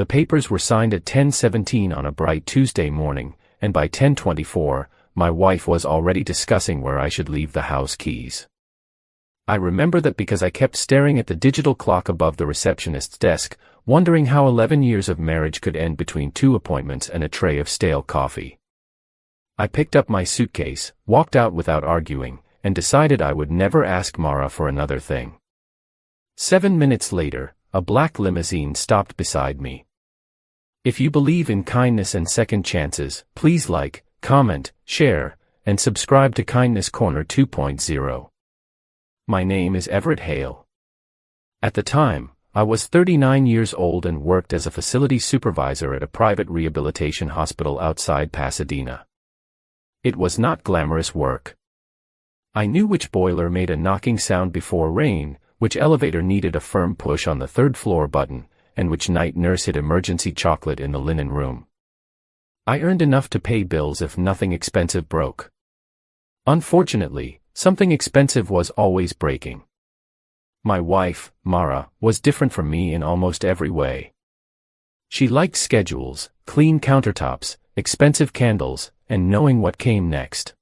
The papers were signed at 10:17 on a bright Tuesday morning, and by 10:24, my wife was already discussing where I should leave the house keys. I remember that because I kept staring at the digital clock above the receptionist's desk, wondering how 11 years of marriage could end between 2 appointments and a tray of stale coffee. I picked up my suitcase, walked out without arguing, and decided I would never ask Mara for another thing. 7 minutes later, a black limousine stopped beside me. If you believe in kindness and second chances, please like, comment, share, and subscribe to Kindness Corner 2.0. My name is Everett Hale. At the time, I was 39 years old and worked as a facility supervisor at a private rehabilitation hospital outside Pasadena. It was not glamorous work. I knew which boiler made a knocking sound before rain, which elevator needed a firm push on the third floor button, and which night nurse hid emergency chocolate in the linen room. I earned enough to pay bills if nothing expensive broke. Unfortunately, something expensive was always breaking. My wife, Mara, was different from me in almost every way. She liked schedules, clean countertops, expensive candles, and knowing what came next.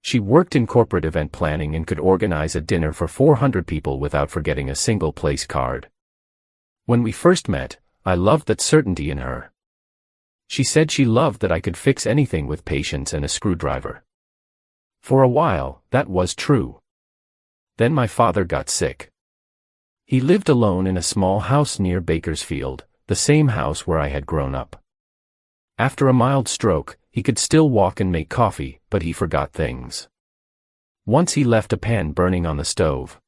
She worked in corporate event planning and could organize a dinner for 400 people without forgetting a single place card. When we first met, I loved that certainty in her. She said she loved that I could fix anything with patience and a screwdriver. For a while, that was true. Then my father got sick. He lived alone in a small house near Bakersfield, the same house where I had grown up. After a mild stroke, he could still walk and make coffee, but he forgot things. Once he left a pan burning on the stove.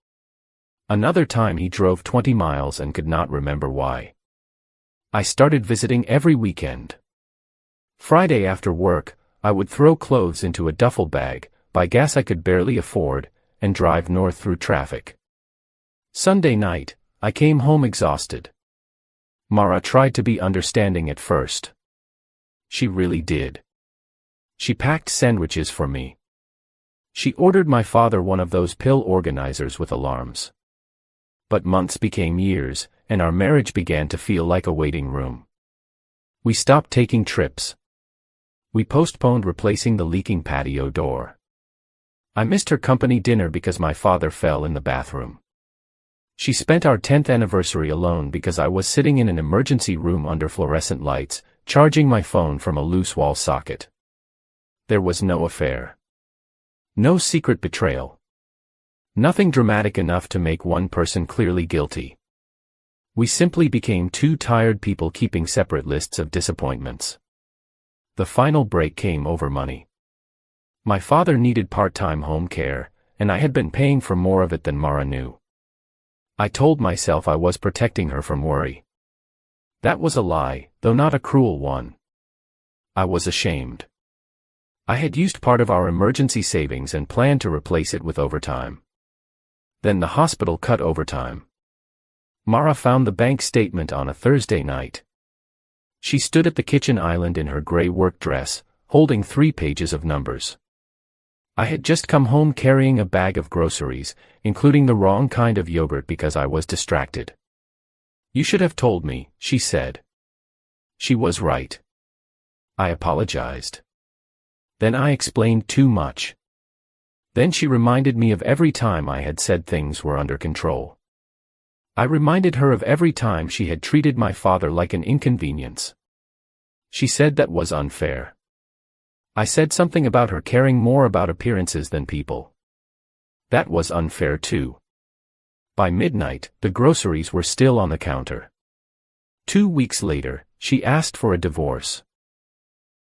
Another time he drove 20 miles and could not remember why. I started visiting every weekend. Friday after work, I would throw clothes into a duffel bag, buy gas I could barely afford, and drive north through traffic. Sunday night, I came home exhausted. Mara tried to be understanding at first. She really did. She packed sandwiches for me. She ordered my father one of those pill organizers with alarms. But months became years, and our marriage began to feel like a waiting room. We stopped taking trips. We postponed replacing the leaking patio door. I missed her company dinner because my father fell in the bathroom. She spent our 10th anniversary alone because I was sitting in an emergency room under fluorescent lights, charging my phone from a loose wall socket. There was no affair. No secret betrayal. Nothing dramatic enough to make one person clearly guilty. We simply became two tired people keeping separate lists of disappointments. The final break came over money. My father needed part-time home care, and I had been paying for more of it than Mara knew. I told myself I was protecting her from worry. That was a lie, though not a cruel one. I was ashamed. I had used part of our emergency savings and planned to replace it with overtime. Then the hospital cut overtime. Mara found the bank statement on a Thursday night. She stood at the kitchen island in her gray work dress, holding 3 pages of numbers. I had just come home carrying a bag of groceries, including the wrong kind of yogurt because I was distracted. "You should have told me," she said. She was right. I apologized. Then I explained too much. Then she reminded me of every time I had said things were under control. I reminded her of every time she had treated my father like an inconvenience. She said that was unfair. I said something about her caring more about appearances than people. That was unfair too. By midnight, the groceries were still on the counter. 2 weeks later, she asked for a divorce.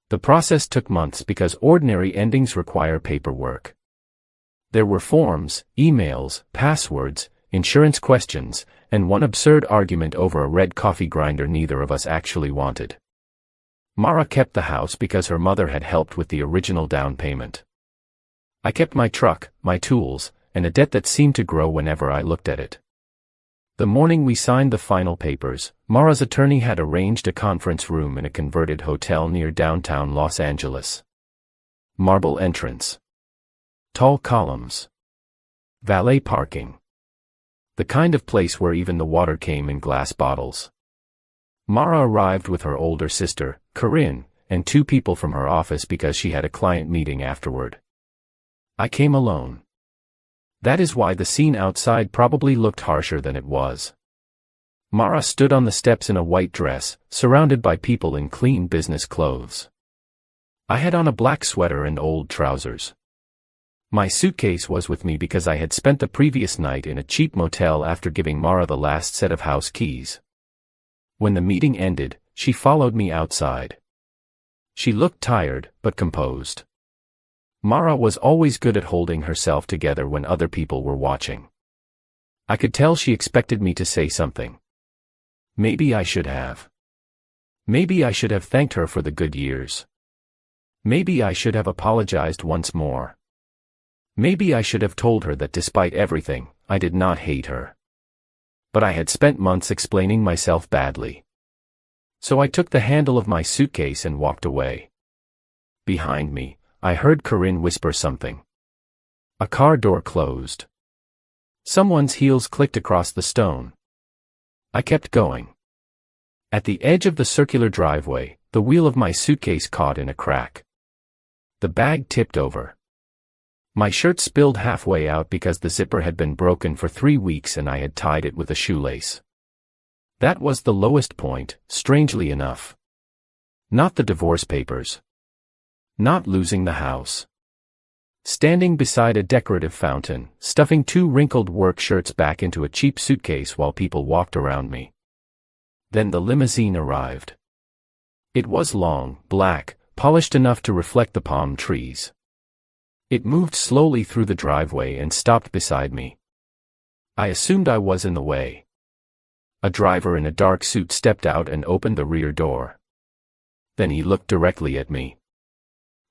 The process took months because ordinary endings require paperwork. There were forms, emails, passwords, insurance questions, and one absurd argument over a red coffee grinder neither of us actually wanted. Mara kept the house because her mother had helped with the original down payment. I kept my truck, my tools, and a debt that seemed to grow whenever I looked at it. The morning we signed the final papers, Mara's attorney had arranged a conference room in a converted hotel near downtown Los Angeles. Marble entrance. Tall columns. Valet parking. The kind of place where even the water came in glass bottles. Mara arrived with her older sister, Corinne, and 2 people from her office because she had a client meeting afterward. I came alone. That is why the scene outside probably looked harsher than it was. Mara stood on the steps in a white dress, surrounded by people in clean business clothes. I had on a black sweater and old trousers. My suitcase was with me because I had spent the previous night in a cheap motel after giving Mara the last set of house keys. When the meeting ended, she followed me outside. She looked tired, but composed. Mara was always good at holding herself together when other people were watching. I could tell she expected me to say something. Maybe I should have. Maybe I should have thanked her for the good years. Maybe I should have apologized once more. Maybe I should have told her that despite everything, I did not hate her. But I had spent months explaining myself badly. So I took the handle of my suitcase and walked away. Behind me, I heard Corinne whisper something. A car door closed. Someone's heels clicked across the stone. I kept going. At the edge of the circular driveway, the wheel of my suitcase caught in a crack. The bag tipped over. My shirt spilled halfway out because the zipper had been broken for 3 weeks and I had tied it with a shoelace. That was the lowest point, strangely enough. Not the divorce papers. Not losing the house. Standing beside a decorative fountain, stuffing 2 wrinkled work shirts back into a cheap suitcase while people walked around me. Then the limousine arrived. It was long, black, polished enough to reflect the palm trees. It moved slowly through the driveway and stopped beside me. I assumed I was in the way. A driver in a dark suit stepped out and opened the rear door. Then he looked directly at me.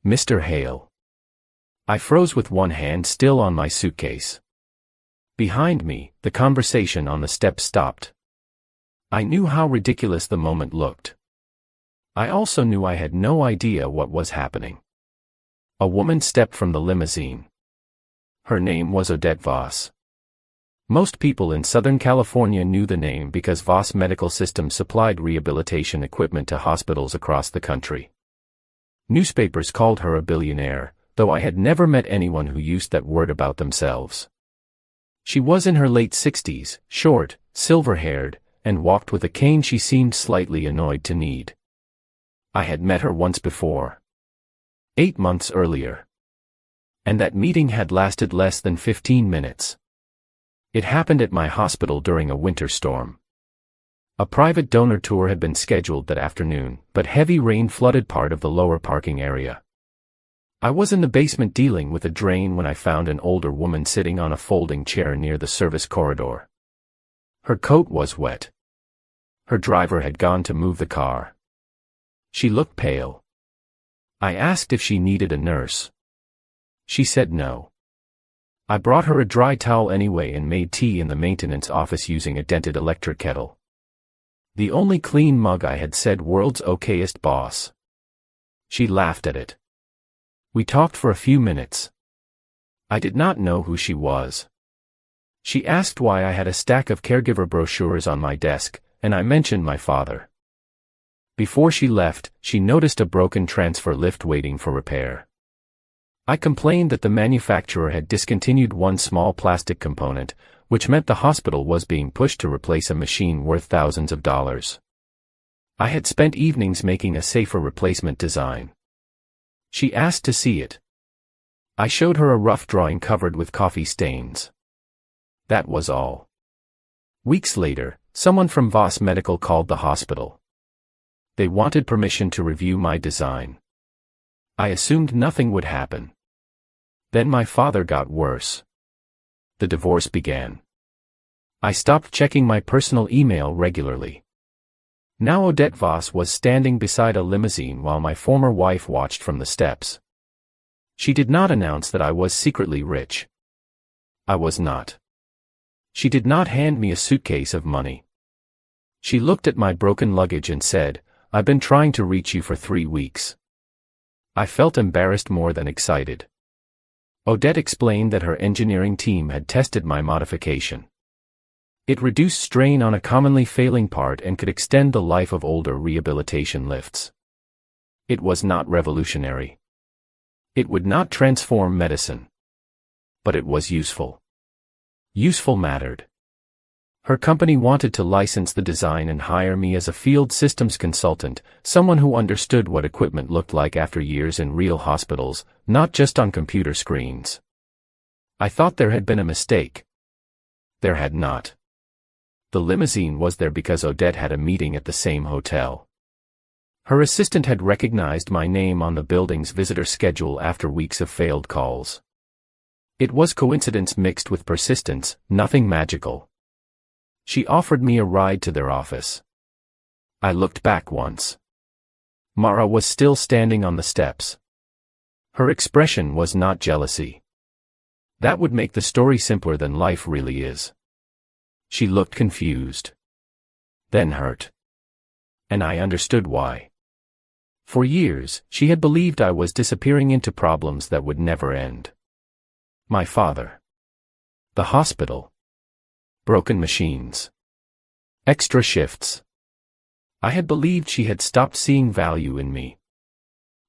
Mr. Hale. I froze with one hand still on my suitcase. Behind me, the conversation on the steps stopped. I knew how ridiculous the moment looked. I also knew I had no idea what was happening. A woman stepped from the limousine. Her name was Odette Voss. Most people in Southern California knew the name because Voss Medical Systems supplied rehabilitation equipment to hospitals across the country. Newspapers called her a billionaire, though I had never met anyone who used that word about themselves. She was in her late 60s, short, silver-haired, and walked with a cane she seemed slightly annoyed to need. I had met her once before. 8 months earlier. And that meeting had lasted less than 15 minutes. It happened at my hospital during a winter storm. A private donor tour had been scheduled that afternoon, but heavy rain flooded part of the lower parking area. I was in the basement dealing with a drain when I found an older woman sitting on a folding chair near the service corridor. Her coat was wet. Her driver had gone to move the car. She looked pale. I asked if she needed a nurse. She said no. I brought her a dry towel anyway and made tea in the maintenance office using a dented electric kettle. The only clean mug I had said world's okayest boss. She laughed at it. We talked for a few minutes. I did not know who she was. She asked why I had a stack of caregiver brochures on my desk, and I mentioned my father. Before she left, she noticed a broken transfer lift waiting for repair. I complained that the manufacturer had discontinued one small plastic component, which meant the hospital was being pushed to replace a machine worth thousands of dollars. I had spent evenings making a safer replacement design. She asked to see it. I showed her a rough drawing covered with coffee stains. That was all. Weeks later, someone from Voss Medical called the hospital. They wanted permission to review my design. I assumed nothing would happen. Then my father got worse. The divorce began. I stopped checking my personal email regularly. Now Odette Voss was standing beside a limousine while my former wife watched from the steps. She did not announce that I was secretly rich. I was not. She did not hand me a suitcase of money. She looked at my broken luggage and said, "I've been trying to reach you for 3 weeks." I felt embarrassed more than excited. Odette explained that her engineering team had tested my modification. It reduced strain on a commonly failing part and could extend the life of older rehabilitation lifts. It was not revolutionary. It would not transform medicine. But it was useful. Useful mattered. Her company wanted to license the design and hire me as a field systems consultant, someone who understood what equipment looked like after years in real hospitals, not just on computer screens. I thought there had been a mistake. There had not. The limousine was there because Odette had a meeting at the same hotel. Her assistant had recognized my name on the building's visitor schedule after weeks of failed calls. It was coincidence mixed with persistence, nothing magical. She offered me a ride to their office. I looked back once. Mara was still standing on the steps. Her expression was not jealousy. That would make the story simpler than life really is. She looked confused. Then hurt. And I understood why. For years, she had believed I was disappearing into problems that would never end. My father. The hospital. Broken machines. Extra shifts. I had believed she had stopped seeing value in me.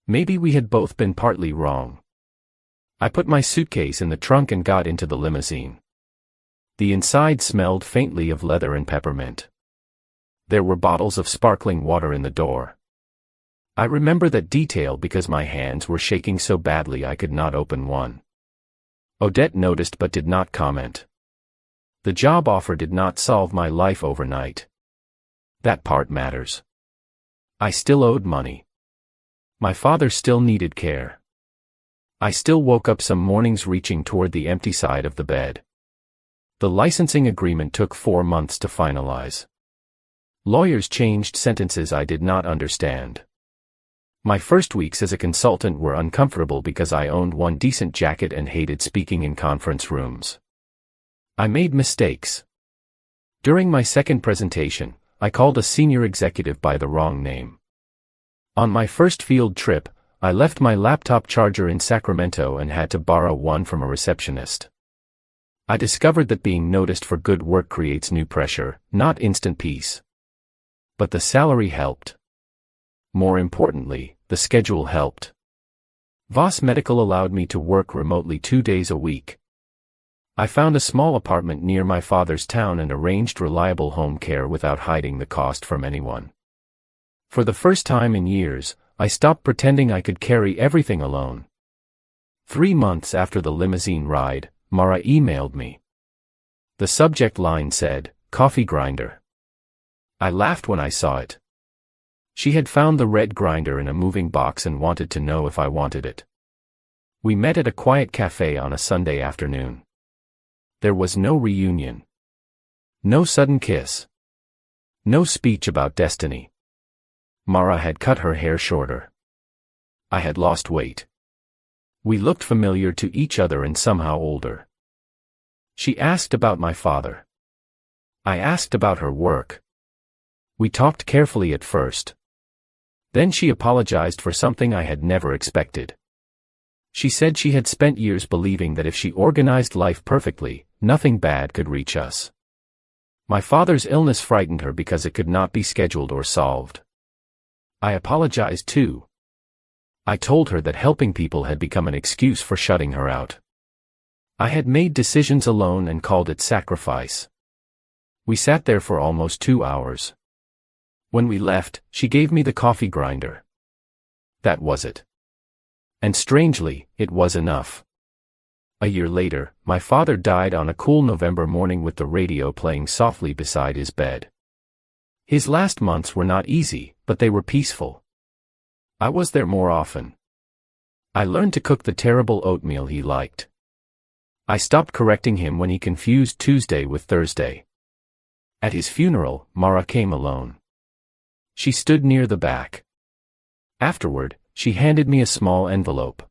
Maybe we had both been partly wrong. I put my suitcase in the trunk and got into the limousine. The inside smelled faintly of leather and peppermint. There were bottles of sparkling water in the door. I remember that detail because my hands were shaking so badly I could not open one. Odette noticed but did not comment. The job offer did not solve my life overnight. That part matters. I still owed money. My father still needed care. I still woke up some mornings reaching toward the empty side of the bed. The licensing agreement took 4 months to finalize. Lawyers changed sentences I did not understand. My first weeks as a consultant were uncomfortable because I owned one decent jacket and hated speaking in conference rooms. I made mistakes. During my second presentation, I called a senior executive by the wrong name. On my first field trip, I left my laptop charger in Sacramento and had to borrow one from a receptionist. I discovered that being noticed for good work creates new pressure, not instant peace. But the salary helped. More importantly, the schedule helped. Voss Medical allowed me to work remotely 2 days a week. I found a small apartment near my father's town and arranged reliable home care without hiding the cost from anyone. For the first time in years, I stopped pretending I could carry everything alone. 3 months after the limousine ride, Mara emailed me. The subject line said, "Coffee grinder." I laughed when I saw it. She had found the red grinder in a moving box and wanted to know if I wanted it. We met at a quiet cafe on a Sunday afternoon. There was no reunion. No sudden kiss. No speech about destiny. Mara had cut her hair shorter. I had lost weight. We looked familiar to each other and somehow older. She asked about my father. I asked about her work. We talked carefully at first. Then she apologized for something I had never expected. She said she had spent years believing that if she organized life perfectly, nothing bad could reach us. My father's illness frightened her because it could not be scheduled or solved. I apologized too. I told her that helping people had become an excuse for shutting her out. I had made decisions alone and called it sacrifice. We sat there for almost 2 hours. When we left, she gave me the coffee grinder. That was it. And strangely, it was enough. A year later, my father died on a cool November morning with the radio playing softly beside his bed. His last months were not easy, but they were peaceful. I was there more often. I learned to cook the terrible oatmeal he liked. I stopped correcting him when he confused Tuesday with Thursday. At his funeral, Mara came alone. She stood near the back. Afterward, she handed me a small envelope.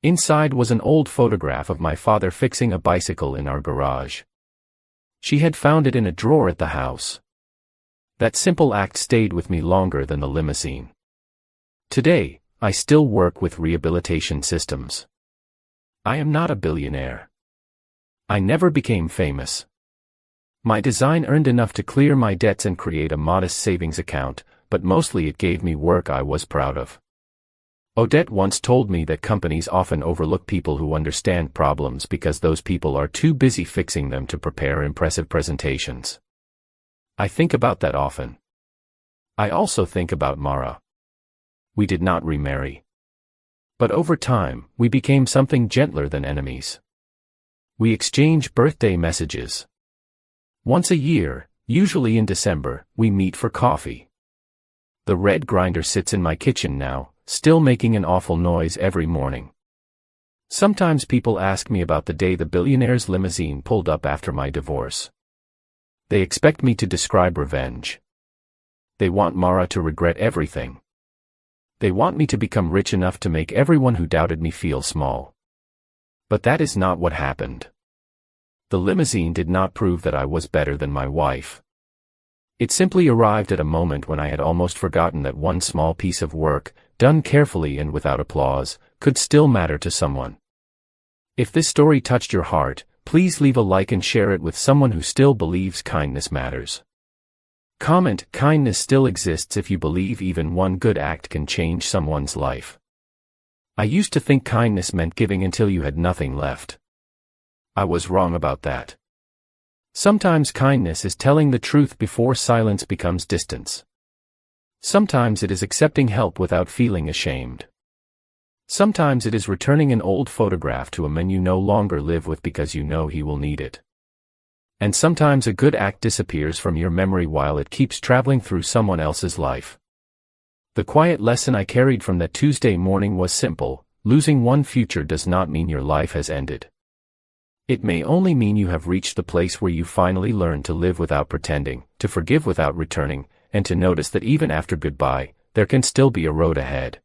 Inside was an old photograph of my father fixing a bicycle in our garage. She had found it in a drawer at the house. That simple act stayed with me longer than the limousine. Today, I still work with rehabilitation systems. I am not a billionaire. I never became famous. My design earned enough to clear my debts and create a modest savings account, but mostly it gave me work I was proud of. Odette once told me that companies often overlook people who understand problems because those people are too busy fixing them to prepare impressive presentations. I think about that often. I also think about Mara. We did not remarry. But over time, we became something gentler than enemies. We exchange birthday messages. Once a year, usually in December, we meet for coffee. The red grinder sits in my kitchen now, still making an awful noise every morning. Sometimes people ask me about the day the Billionaire's limousine pulled up after my divorce. They expect me to describe revenge. They want Mara to regret everything. They want me to become rich enough to make everyone who doubted me feel small. But that is not what happened. The limousine did not prove that I was better than my wife. It simply arrived at a moment when I had almost forgotten that one small piece of work, done carefully and without applause, could still matter to someone. If this story touched your heart, please leave a like and share it with someone who still believes kindness matters. Comment, kindness still exists if you believe even one good act can change someone's life. I used to think kindness meant giving until you had nothing left. I was wrong about that. Sometimes kindness is telling the truth before silence becomes distance. Sometimes it is accepting help without feeling ashamed. Sometimes it is returning an old photograph to a man you no longer live with because you know he will need it. And sometimes a good act disappears from your memory while it keeps traveling through someone else's life. The quiet lesson I carried from that Tuesday morning was simple: losing one future does not mean your life has ended. It may only mean you have reached the place where you finally learn to live without pretending, to forgive without returning, and to notice that even after goodbye, there can still be a road ahead.